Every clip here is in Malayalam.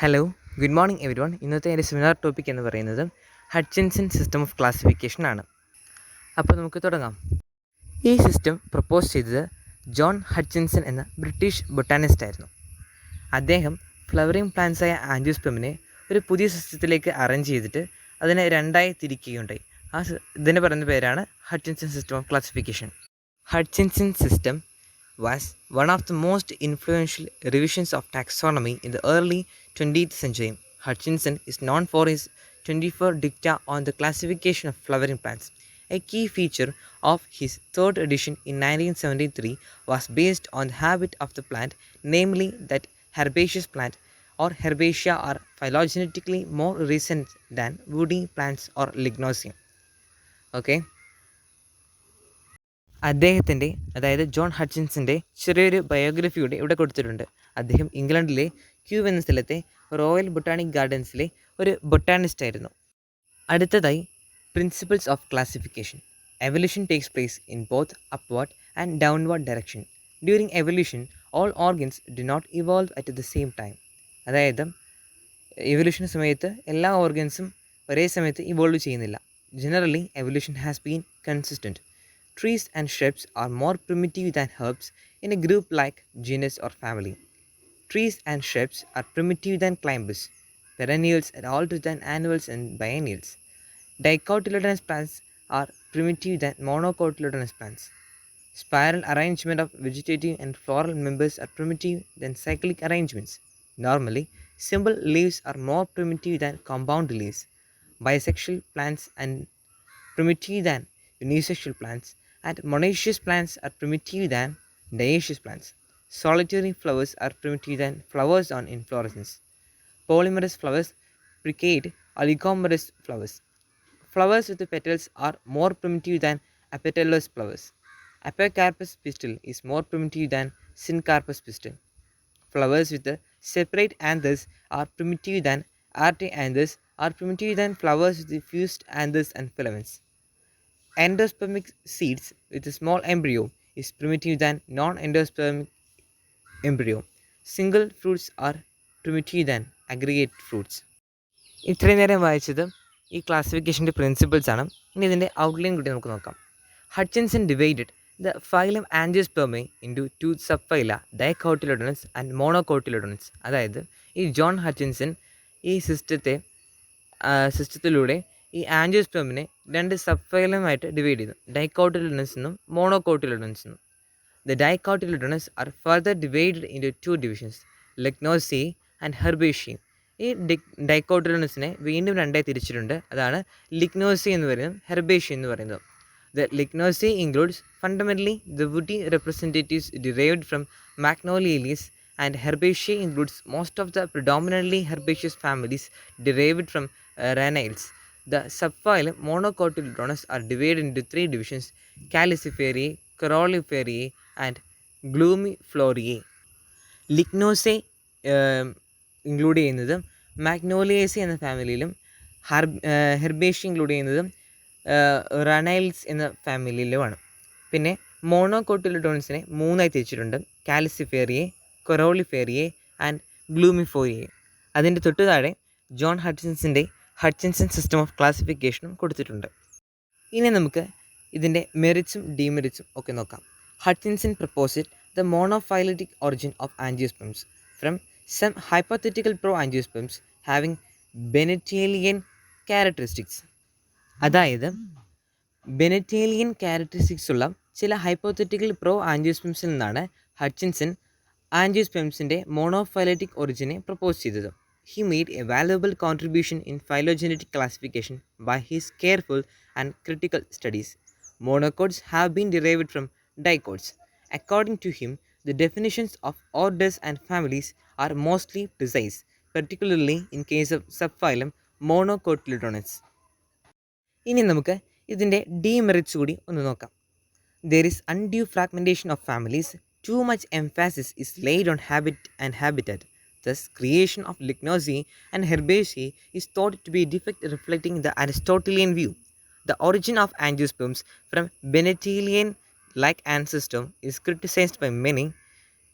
Hello, good morning every one. ഇന്നത്തെ എൻ്റെ സെമിനാർ ടോപ്പിക് എന്ന് പറയുന്നത് ഹട്ചിൻസൺ സിസ്റ്റം ഓഫ് ക്ലാസിഫിക്കേഷൻ ആണ്. അപ്പോൾ നമുക്ക് തുടങ്ങാം. ഈ സിസ്റ്റം പ്രപ്പോസ് ചെയ്തത് ജോൺ ഹട്ചിൻസൺ എന്ന ബ്രിട്ടീഷ് ബൊട്ടാനിസ്റ്റ് ആയിരുന്നു. അദ്ദേഹം ഫ്ലവറിംഗ് പ്ലാന്റ്സായ ആൻജിയോസ്പെർമിനെ ഒരു പുതിയ സിസ്റ്റത്തിലേക്ക് അറേഞ്ച് ചെയ്തിട്ട് അതിനെ രണ്ടായി തിരിക്കുകയുണ്ടായി. ഇതിന് പറയുന്ന പേരാണ് Hutchinson system of classification. Hutchinson system was one of the most influential revisions of taxonomy in the early 20th century. Hutchinson is known for his 24 dicta on the classification of flowering plants. A key feature of his third edition in 1973 was based on the habit of the plant, namely that herbaceous plant or Herbaceae are phylogenetically more recent than woody plants or Lignosia. Okay. അദ്ദേഹത്തിൻ്റെ അതായത് ജോൺ ഹട്ചിൻസൻ്റെ ചെറിയൊരു ബയോഗ്രഫി കൂടി ഇവിടെ കൊടുത്തിട്ടുണ്ട്. അദ്ദേഹം ഇംഗ്ലണ്ടിലെ ക്യൂബ് എന്ന സ്ഥലത്തെ റോയൽ ബൊട്ടാണിക് ഗാർഡൻസിലെ ഒരു ബൊട്ടാനിസ്റ്റ് ആയിരുന്നു. അടുത്തതായി principles of classification. Evolution takes place in both upward and downward direction. During evolution all organs do not evolve at the same time. അതായത് എവല്യൂഷൻ സമയത്ത് എല്ലാ ഓർഗൻസും ഒരേ സമയത്ത് ഇവോൾവ് ചെയ്യുന്നില്ല. Generally evolution has been consistent. Trees and shrubs are more primitive than herbs in a group like genus or family. Trees and shrubs are primitive than climbers, perennials are older than annuals and biennials. Dicotyledonous plants are primitive than monocotyledonous plants. Spiral arrangement of vegetative and floral members are primitive than cyclic arrangements. Normally, simple leaves are more primitive than compound leaves. Bisexual plants and primitive than unisexual plants, and monoecious plants are primitive than dioecious plants. Solitary flowers are primitive than flowers on inflorescence. Polymerous flowers precede oligomerous flowers. Flowers with the petals are more primitive than apetalous flowers. Apocarpous pistil is more primitive than syncarpous pistil. Flowers with the separate anthers are primitive than artianthers are primitive than flowers with the fused anthers and filaments. Endospermic seeds with a small embryo is primitive than non-endospermic embryo. Single fruits are primitive than aggregate fruits. ഇത്രയും നേരം വായിച്ചത് ഈ ക്ലാസിഫിക്കേഷൻ്റെ പ്രിൻസിപ്പിൾസ് ആണ്. ഇനി ഇതിൻ്റെ ഔട്ട്ലൈൻ കൂടി നമുക്ക് നോക്കാം. Hutchinson divided the phylum angiospermae into two subphyla, dicotyledones and monocotyledones. അതായത് ഈ ജോൺ ഹട്ചിൻസൺ ഈ സിസ്റ്റത്തിലൂടെ ഈ ആൻജിയോസ്പെർമിനെ രണ്ട് സബ്ഫൈലമായിട്ട് ഡിവൈഡ് ചെയ്തു, ഡൈകോട്ടിലോഡോണസ് എന്നും മോണോകോട്ടിലോഡോണസ് എന്നും. The dicotyledones are further divided into two divisions, lignosae and herbaceae. ഈ ഡൈകോട്ടിലോഡോണസിനെ വീണ്ടും രണ്ടായി തിരിച്ചിട്ടുണ്ട്. അതാണ് ലിഗ്നോസിയേ എന്ന് പറയുന്നത്, ഹെർബേഷ്യേ എന്ന് പറയുന്നത്. The Lignosae includes fundamentally the woody representatives derived from Magnoliales, and Herbaceae includes most of the predominantly herbaceous families derived from Raniales. The subphylum Monocotyledonous are divided into three divisions: Caliciferae, Coroliferae, and Glumifloriae. Lignosae include ചെയ്യുന്നത് മാഗ്നോലിയേസി എന്ന ഫാമിലിയിലും ഹെർബേഷ്യേ ഇൻക്ലൂഡ് ചെയ്യുന്നത് റനൈൽസ് എന്ന ഫാമിലിയിലുമാണ്. പിന്നെ മോണോകോട്ടിലോഡോൺസിനെ മൂന്നായി തിരിച്ചിട്ടുണ്ട്: കാലിസിഫേറിയെ, കൊറോളിഫേറിയെ ആൻഡ് ഗ്ലൂമിഫോറിയെ. അതിൻ്റെ തൊട്ടു താഴെ ജോൺ ഹട്ചിൻസൻ്റെ ഹട്ചിൻസൺ സിസ്റ്റം ഓഫ് ക്ലാസിഫിക്കേഷനും കൊടുത്തിട്ടുണ്ട്. ഇനി നമുക്ക് ഇതിൻ്റെ മെറിറ്റ്സും ഡിമെറിറ്റ്സും ഒക്കെ നോക്കാം. Hutchinson proposed the monophyletic origin of angiosperms from some hypothetical pro angiosperms having bennettitalean characteristics. അതായത് ബെനറ്റേലിയൻ ക്യാരക്ടറിസ്റ്റിക്സ് ഉള്ള ചില ഹൈപ്പോത്തറ്റിക്കൽ പ്രോ ആൻജിയോസ്പെർമ്സിൽ നിന്നാണ് ഹട്ചിൻസൺ ആൻജിയോസ്പെർമ്സിൻ്റെ മോണോഫൈലറ്റിക് ഒറിജിനെ പ്രപ്പോസ് ചെയ്തത്. He made a valuable contribution in phylogenetic classification by his careful and critical studies. Monocots have been derived from dicots. According to him, the definitions of orders and families are mostly precise, particularly in case of subphylum Monocotyledonous. ഇനി നമുക്ക് ഇതിൻ്റെ ഡിമെറിറ്റ്സ് കൂടി ഒന്ന് നോക്കാം. There is undue fragmentation of families. Too much emphasis is laid on habit and habitat. Thus, creation of Lignosae and Herbaceae is thought to be a defect reflecting the Aristotelian view. The origin of angiosperms from Bennettian-like ancestor is criticized by many.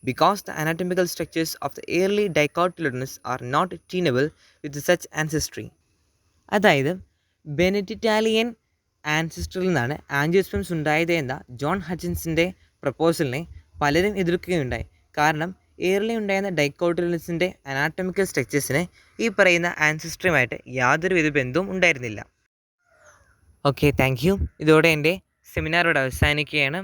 because the anatomical structures of the early dicotyledons are not tenable with such ancestry. അതായത് ബെനറ്റിറ്റാലിയൻ ആൻസിസ്ട്രിയിൽ നിന്നാണ് ആൻജിയോസ്പേംസ് ഉണ്ടായത് എന്ന ജോൺ ഹച്ചിൻസിൻ്റെ പ്രപ്പോസലിനെ പലരും എതിർക്കുകയുണ്ടായി. കാരണം ഏർലി ഉണ്ടായിരുന്ന ഡൈക്കോട്ടിലൻസിൻ്റെ അനാറ്റമിക്കൽ സ്ട്രക്ചേഴ്സിന് ഈ പറയുന്ന ആൻസിസ്ട്രിയുമായിട്ട് യാതൊരുവിധ ബന്ധവും ഉണ്ടായിരുന്നില്ല. Okay, thank you. ഇതോടെ എൻ്റെ സെമിനാർ ഇവിടെ അവസാനിക്കുകയാണ്.